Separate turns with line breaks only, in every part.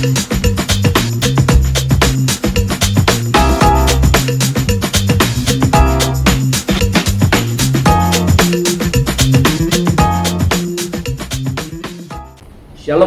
Shalom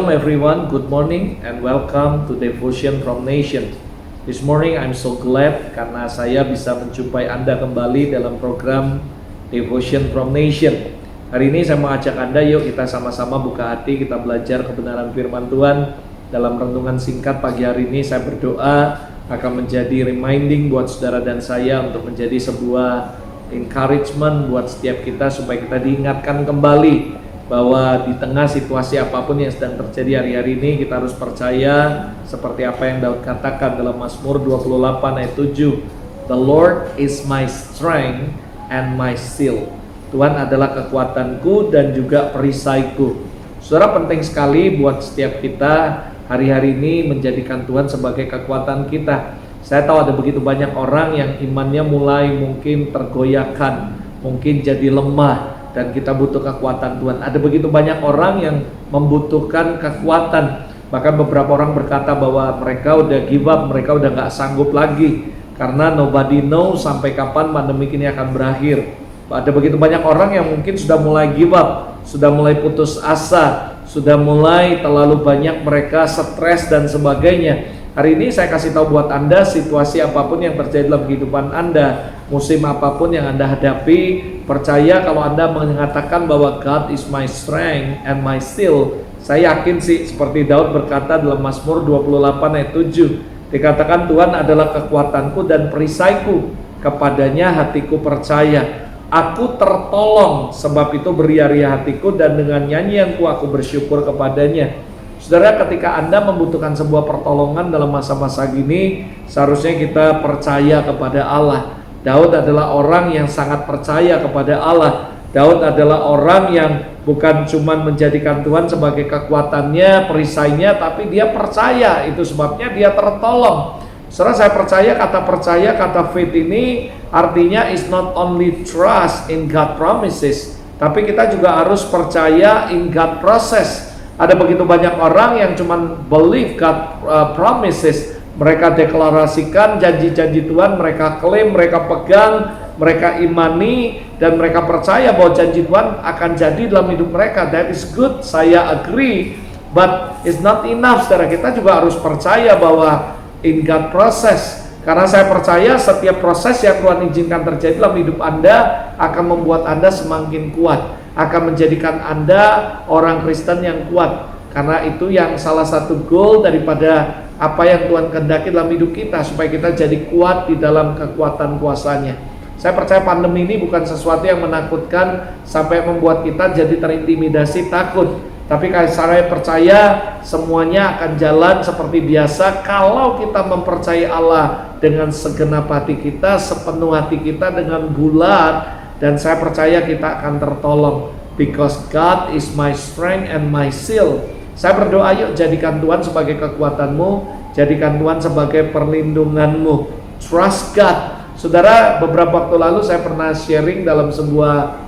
everyone, good morning and welcome to Devotion from Nation. This morning I'm so glad karena saya bisa menjumpai Anda kembali dalam program Devotion from Nation. Hari ini saya mengajak Anda, yuk kita sama-sama buka hati, kita belajar kebenaran firman Tuhan. Dalam renungan singkat pagi hari ini saya berdoa akan menjadi reminding buat saudara dan saya untuk menjadi sebuah encouragement buat setiap kita supaya kita diingatkan kembali bahwa di tengah situasi apapun yang sedang terjadi hari-hari ini kita harus percaya seperti apa yang Daud katakan dalam Mazmur 28 ayat 7. The Lord is my strength and my shield. Tuhan adalah kekuatanku dan juga perisaiku. Saudara, penting sekali buat setiap kita hari-hari ini menjadikan Tuhan sebagai kekuatan kita. Saya tahu ada begitu banyak orang yang imannya mulai mungkin tergoyahkan, mungkin jadi lemah, dan kita butuh kekuatan Tuhan. Ada begitu banyak orang yang membutuhkan kekuatan. Bahkan beberapa orang berkata bahwa mereka udah give up, mereka udah gak sanggup lagi karena nobody knows sampai kapan pandemi ini akan berakhir. Ada begitu banyak orang yang mungkin sudah mulai give up, sudah mulai putus asa, sudah mulai terlalu banyak mereka stres dan sebagainya. Hari ini saya kasih tahu buat Anda, situasi apapun yang terjadi dalam kehidupan Anda, musim apapun yang Anda hadapi, percaya kalau Anda mengatakan bahwa God is my strength and my shield. Saya yakin sih seperti Daud berkata dalam Mazmur 28 ayat 7. Dikatakan Tuhan adalah kekuatanku dan perisaiku, kepadanya hatiku percaya. Aku tertolong, sebab itu beria-ria hatiku dan dengan nyanyianku aku bersyukur kepadanya. Saudara, ketika Anda membutuhkan sebuah pertolongan dalam masa-masa gini, seharusnya kita percaya kepada Allah. Daud adalah orang yang sangat percaya kepada Allah. Daud adalah orang yang bukan cuma menjadikan Tuhan sebagai kekuatannya, perisainya, tapi dia percaya. Itu sebabnya dia tertolong. Saudara, saya percaya, kata faith ini artinya is not only trust in God promises, tapi kita juga harus percaya in God process. Ada begitu banyak orang yang cuma believe God promises. Mereka deklarasikan janji-janji Tuhan, mereka klaim, mereka pegang, mereka imani, dan mereka percaya bahwa janji Tuhan akan jadi dalam hidup mereka. That is good, saya agree, but it's not enough. Saudara, kita juga harus percaya bahwa in God process. Karena saya percaya setiap proses yang Tuhan izinkan terjadi dalam hidup Anda akan membuat Anda semakin kuat, akan menjadikan Anda orang Kristen yang kuat. Karena itu yang salah satu goal daripada apa yang Tuhan kehendaki dalam hidup kita, supaya kita jadi kuat di dalam kekuatan kuasanya. Saya percaya pandemi ini bukan sesuatu yang menakutkan sampai membuat kita jadi terintimidasi, takut. Tapi saya percaya semuanya akan jalan seperti biasa kalau kita mempercayai Allah dengan segenap hati kita, sepenuh hati kita, dengan bulat. Dan saya percaya kita akan tertolong, because God is my strength and my shield. Saya berdoa, yuk jadikan Tuhan sebagai kekuatanmu, jadikan Tuhan sebagai perlindunganmu. Trust God. Saudara, beberapa waktu lalu saya pernah sharing dalam sebuah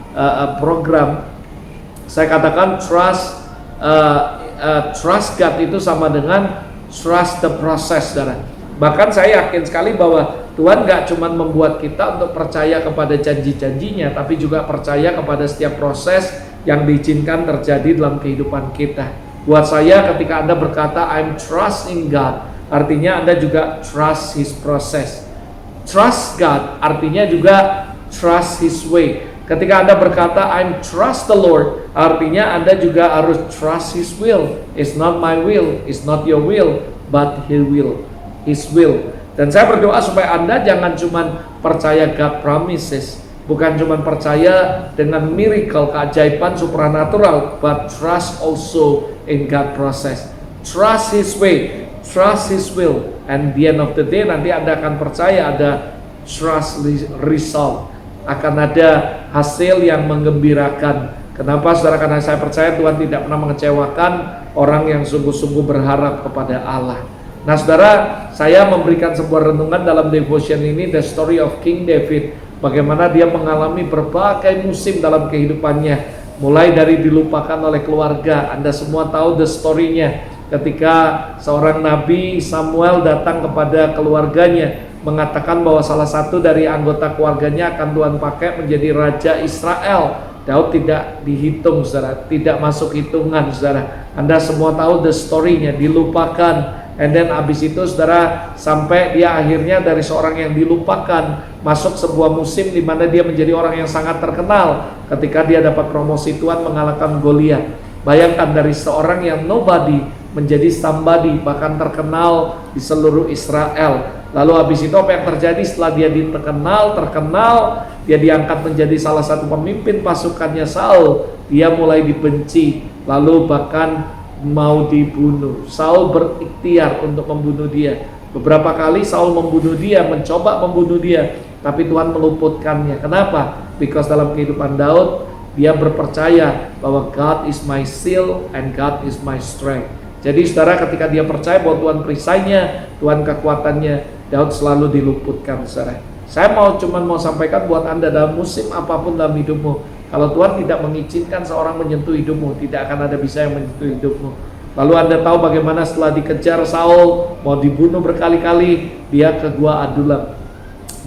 program. Saya katakan trust God itu sama dengan trust the process, saudara. Bahkan saya yakin sekali bahwa Tuhan gak cuma membuat kita untuk percaya kepada janji-janjinya, tapi juga percaya kepada setiap proses yang diizinkan terjadi dalam kehidupan kita. Buat saya, ketika Anda berkata I'm trusting God, artinya Anda juga trust His process. Trust God artinya juga trust His way. Ketika Anda berkata I'm trust the Lord, artinya Anda juga harus trust His will. It's not my will, it's not your will, but His will. Dan saya berdoa supaya Anda jangan cuma percaya God promises, bukan cuma percaya dengan miracle, keajaiban supernatural, but trust also in God process. Trust His way, trust His will, and the end of the day nanti Anda akan percaya ada trust result, akan ada hasil yang menggembirakan. Kenapa, saudara? Karena saya percaya Tuhan tidak pernah mengecewakan orang yang sungguh-sungguh berharap kepada Allah. Nah, saudara, saya memberikan sebuah renungan dalam devotion ini, The Story of King David. Bagaimana dia mengalami berbagai musim dalam kehidupannya, mulai dari dilupakan oleh keluarga. Anda semua tahu the story-nya. ketika seorang nabi Samuel datang kepada keluarganya mengatakan bahwa salah satu dari anggota keluarganya akan Tuhan pakai menjadi raja Israel. Daud tidak dihitung, saudara, tidak masuk hitungan, saudara. Anda semua tahu the story-nya, dilupakan. And then abis itu, saudara, sampai dia akhirnya dari seorang yang dilupakan masuk sebuah musim di mana dia menjadi orang yang sangat terkenal ketika dia dapat promosi Tuhan mengalahkan Goliat. Bayangkan dari seorang yang nobody menjadi somebody, bahkan terkenal di seluruh Israel. Lalu habis itu apa yang terjadi setelah dia terkenal, dia diangkat menjadi salah satu pemimpin pasukannya Saul. Dia mulai dibenci, lalu bahkan mau dibunuh. Saul berikhtiar untuk membunuh dia. Beberapa kali Saul membunuh dia, mencoba membunuh dia, tapi Tuhan meluputkannya. Kenapa? Because dalam kehidupan Daud, dia berpercaya bahwa God is my shield and God is my strength. Jadi saudara, ketika dia percaya bahwa Tuhan perisainya, Tuhan kekuatannya, Daud selalu diluputkan, saudara. Saya cuma mau sampaikan buat Anda, dalam musim apapun dalam hidupmu, kalau Tuhan tidak mengizinkan seorang menyentuh hidupmu, tidak akan ada bisa yang menyentuh hidupmu. Lalu Anda tahu bagaimana setelah dikejar Saul, mau dibunuh berkali-kali, dia ke Gua Adulam.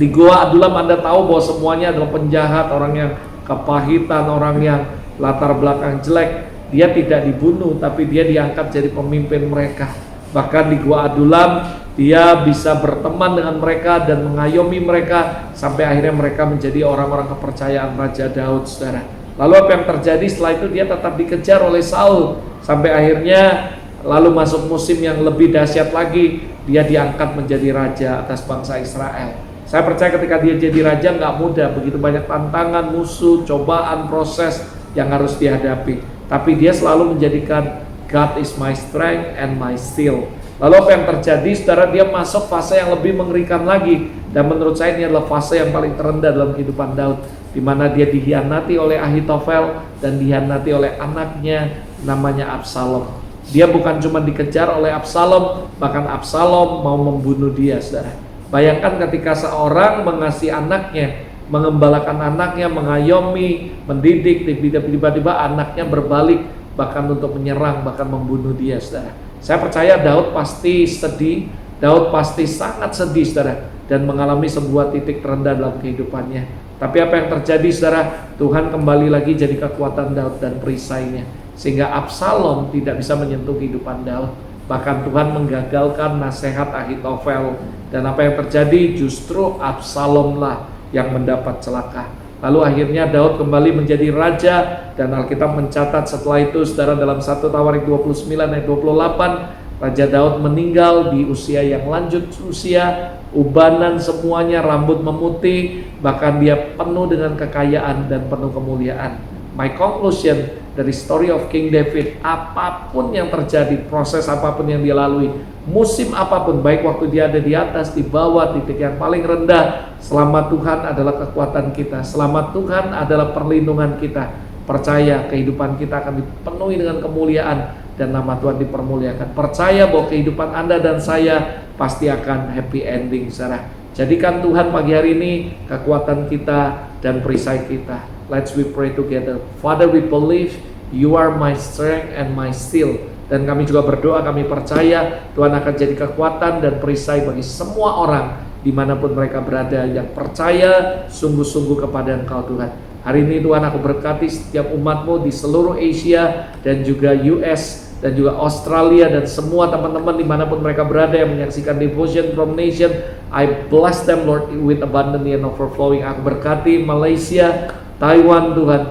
Di Gua Adulam Anda tahu bahwa semuanya adalah penjahat, orang yang kepahitan, orang yang latar belakang jelek. Dia tidak dibunuh, tapi dia diangkat jadi pemimpin mereka. Bahkan di Gua Adulam, dia bisa berteman dengan mereka dan mengayomi mereka sampai akhirnya mereka menjadi orang-orang kepercayaan Raja Daud, saudara. Lalu apa yang terjadi setelah itu? Dia tetap dikejar oleh Saul sampai akhirnya lalu masuk musim yang lebih dahsyat lagi, dia diangkat menjadi raja atas bangsa Israel. Saya percaya ketika dia jadi raja nggak mudah, begitu banyak tantangan, musuh, cobaan, proses yang harus dihadapi. Tapi dia selalu menjadikan God is my strength and my shield. Lalu apa yang terjadi? Saudara, dia masuk fase yang lebih mengerikan lagi. Dan menurut saya ini adalah fase yang paling terendah dalam kehidupan Daud, di mana dia dihianati oleh Ahitofel dan dihianati oleh anaknya namanya Absalom. Dia bukan cuma dikejar oleh Absalom, bahkan Absalom mau membunuh dia, saudara. Bayangkan ketika seorang mengasihi anaknya, mengembalakan anaknya, mengayomi, mendidik, tiba-tiba anaknya berbalik bahkan untuk menyerang, bahkan membunuh dia, saudara. Saya percaya Daud pasti sedih, Daud pasti sangat sedih, saudara, dan mengalami sebuah titik terendah dalam kehidupannya. Tapi apa yang terjadi, saudara? Tuhan kembali lagi jadi kekuatan Daud dan perisainya, sehingga Absalom tidak bisa menyentuh kehidupan Daud. Bahkan Tuhan menggagalkan nasihat Ahitofel, dan apa yang terjadi? Justru Absalomlah yang mendapat celaka. Lalu akhirnya Daud kembali menjadi raja, dan Alkitab mencatat setelah itu, saudara, dalam 1 Tawarik 29 ayat 28, Raja Daud meninggal di usia yang lanjut usia, ubanan semuanya, rambut memutih, bahkan dia penuh dengan kekayaan dan penuh kemuliaan. My conclusion dari story of King David, apapun yang terjadi, proses apapun yang dia lalui, musim apapun, baik waktu dia ada di atas, di bawah, titik yang paling rendah, selama Tuhan adalah kekuatan kita, selama Tuhan adalah perlindungan kita, percaya kehidupan kita akan dipenuhi dengan kemuliaan dan nama Tuhan dipermuliakan. Percaya bahwa kehidupan Anda dan saya pasti akan happy ending, saudara. Jadikan Tuhan pagi hari ini kekuatan kita dan perisai kita. Let's we pray together. Father, we believe you are my strength and my shield. Dan kami juga berdoa, kami percaya Tuhan akan jadi kekuatan dan perisai bagi semua orang dimanapun mereka berada yang percaya sungguh-sungguh kepada Engkau, Tuhan. Hari ini Tuhan, aku berkati setiap umat-Mu di seluruh Asia dan juga US dan juga Australia dan semua teman-teman dimanapun mereka berada yang menyaksikan Devotion from Nation. I bless them, Lord, with abundantly and overflowing. Aku berkati Malaysia, Taiwan, Tuhan,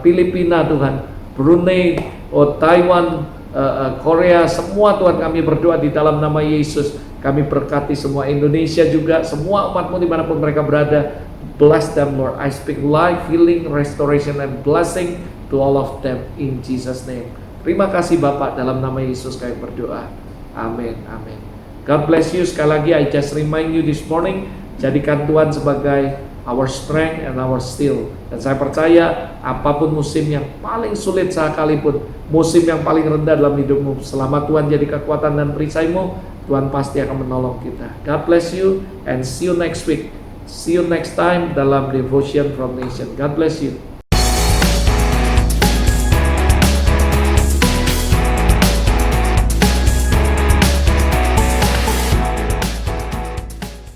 Filipina, Tuhan, Brunei, Taiwan, Korea, semua Tuhan kami berdoa di dalam nama Yesus. Kami berkati semua Indonesia juga, semua umat-Mu dimanapun mereka berada. Bless them, Lord. I speak life, healing, restoration, and blessing to all of them in Jesus' name. Terima kasih Bapak, dalam nama Yesus kami berdoa. Amin, amin. God bless you. Sekali lagi, I just remind you this morning, jadikan Tuhan sebagai our strength and our shield. Dan saya percaya apapun musim yang paling sulit sekalipun, musim yang paling rendah dalam hidupmu, selama Tuhan jadi kekuatan dan perisaimu, Tuhan pasti akan menolong kita. God bless you and see you next week. See you next time dalam Devotion from Nation. God bless you.